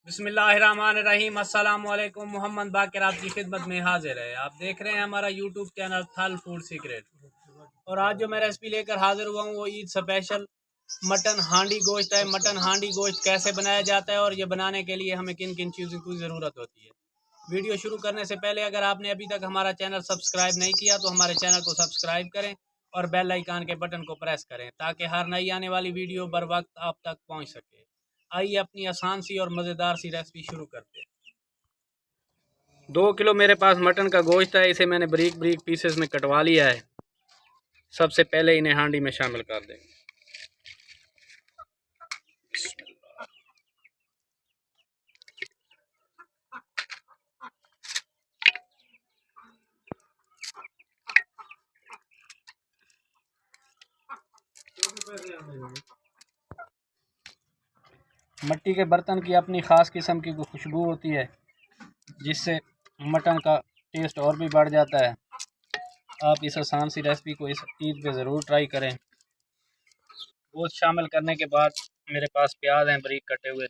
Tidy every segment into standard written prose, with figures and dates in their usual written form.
बिस्मिल्लाहिर्रहमानिर्रहीम। अस्सलाम वालेकुम। मोहम्मद बाकिर आपकी खिदमत में हाजिर है। आप देख रहे हैं हमारा यूट्यूब चैनल थल फूड सीक्रेट। और आज जो मैं रेसिपी लेकर हाजिर हुआ हूँ वो ईद स्पेशल मटन हांडी गोश्त है। मटन हांडी गोश्त कैसे बनाया जाता है और ये बनाने के लिए हमें किन किन चीज़ों की ज़रूरत होती है। वीडियो शुरू करने से पहले अगर आपने अभी तक हमारा चैनल सब्सक्राइब नहीं किया तो हमारे चैनल को सब्सक्राइब करें और बेल आइकन के बटन को प्रेस करें ताकि हर नई आने वाली वीडियो बर वक्त आप तक पहुंच सके। आइए अपनी आसान सी और मज़ेदार सी रेसिपी शुरू करते हैं। 2 किलो मेरे पास मटन का गोश्त है। इसे मैंने बारीक बारीक पीसेस में कटवा लिया है। सबसे पहले इन्हें हांडी में शामिल कर देंगे। मिट्टी के बर्तन की अपनी ख़ास किस्म की खुशबू होती है जिससे मटन का टेस्ट और भी बढ़ जाता है। आप इस आसान सी रेसिपी को इस ईद पे ज़रूर ट्राई करें। गोश्त शामिल करने के बाद मेरे पास प्याज हैं बारीक कटे हुए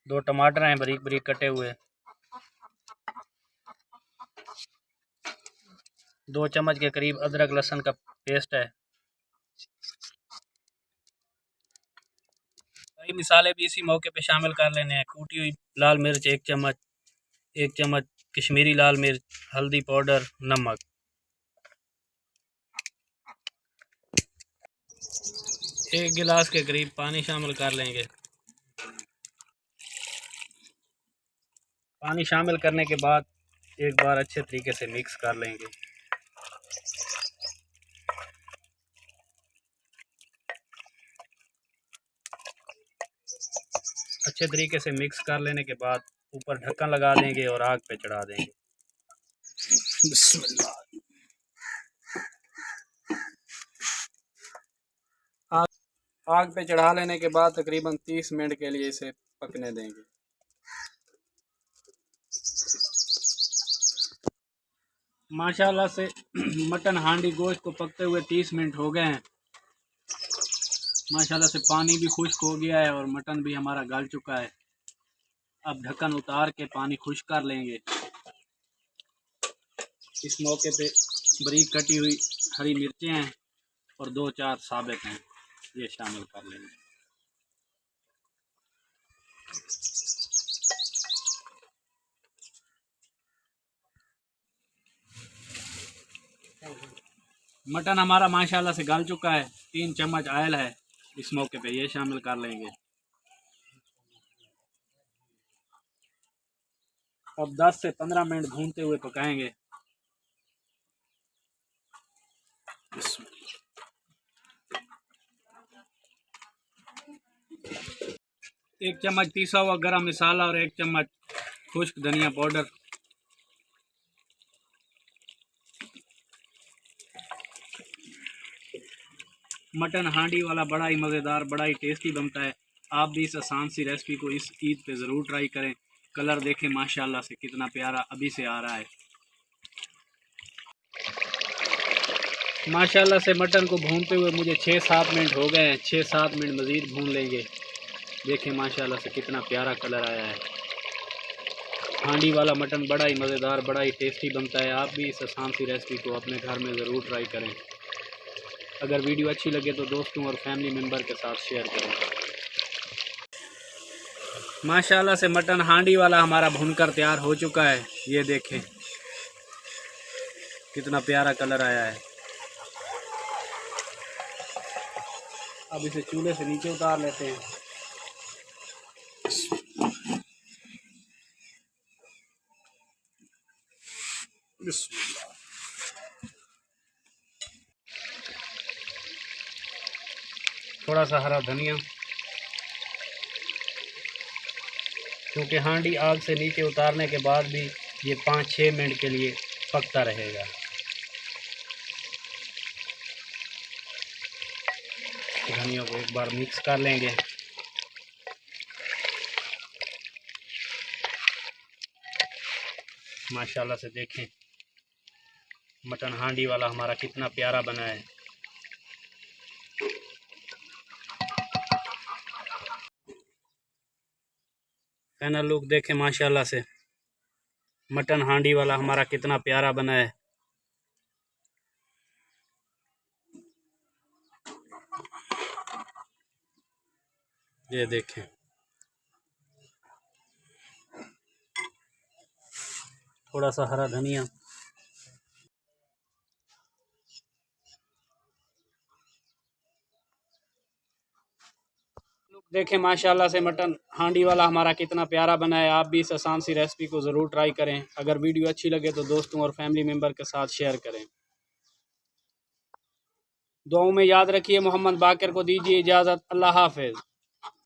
दो टमाटर हैं बारीक बारीक कटे हुए, 2 चम्मच के करीब अदरक लहसुन का पेस्ट है। कई मिसाले भी इसी मौके पे शामिल कर लेने हैं। कूटी हुई लाल मिर्च 1 चम्मच, 1 चम्मच कश्मीरी लाल मिर्च, हल्दी पाउडर, नमक। 1 गिलास के करीब पानी शामिल कर लेंगे। पानी शामिल करने के बाद एक बार अच्छे तरीके से मिक्स कर लेंगे। अच्छे तरीके से मिक्स कर लेने के बाद ऊपर ढक्कन लगा देंगे और आग पे चढ़ा देंगे। आग आग पे चढ़ा लेने के बाद तकरीबन 30 मिनट के लिए इसे पकने देंगे। माशाल्लाह से मटन हांडी गोश्त को पकते हुए 30 मिनट हो गए हैं। माशाल्लाह से पानी भी खुश्क हो गया है और मटन भी हमारा गल चुका है। अब ढक्कन उतार के पानी खुश्क कर लेंगे। इस मौके पे बारीक कटी हुई हरी मिर्चें हैं और 2-4 साबित हैं, ये शामिल कर लेंगे। मटन हमारा माशाल्लाह से गल चुका है। 3 चम्मच ऑयल है इस मौके पे, ये शामिल कर लेंगे। अब 10 से 15 मिनट भूनते हुए पकाएंगे। 1 चम्मच पिसा हुआ गरम मसाला और 1 चम्मच खुश्क धनिया पाउडर। मटन हांडी वाला बड़ा ही मज़ेदार, बड़ा ही टेस्टी बनता है। आप भी इस आसान सी रेसिपी को इस ईद पे ज़रूर ट्राई करें। कलर देखें माशाल्लाह से कितना प्यारा अभी से आ रहा है। माशाल्लाह से मटन को भूनते हुए मुझे 6-7 मिनट हो गए हैं। 6-7 मिनट मज़ीद भून लेंगे। देखें माशाल्लाह से कितना प्यारा कलर आया है। हांडी वाला मटन बड़ा ही मज़ेदार, बड़ा ही टेस्टी बनता है। आप भी इस आसान सी रेसिपी को अपने घर में ज़रूर ट्राई करें। अगर वीडियो अच्छी लगे तो दोस्तों और फैमिली मेम्बर के साथ शेयर करें। माशाल्लाह से मटन हांडी वाला हमारा भुनकर तैयार हो चुका है। ये देखें कितना प्यारा कलर आया है। अब इसे चूल्हे से नीचे उतार लेते हैं। थोड़ा सा हरा धनिया, क्योंकि हांडी आग से नीचे उतारने के बाद भी ये 5-6 मिनट के लिए पकता रहेगा। धनिया को एक बार मिक्स कर लेंगे। माशाल्लाह से देखें मटन हांडी वाला हमारा कितना प्यारा बना है। फाइनल लुक देखें माशाल्लाह से, मटन हांडी वाला हमारा कितना प्यारा बना है। ये देखें, थोड़ा सा हरा धनिया। देखें माशाल्लाह से मटन हांडी वाला हमारा कितना प्यारा बना है। आप भी इस आसान सी रेसिपी को ज़रूर ट्राई करें। अगर वीडियो अच्छी लगे तो दोस्तों और फैमिली मेम्बर के साथ शेयर करें। दुआओं में याद रखिए। मोहम्मद बाकिर को दीजिए इजाज़त। अल्लाह हाफ़िज़।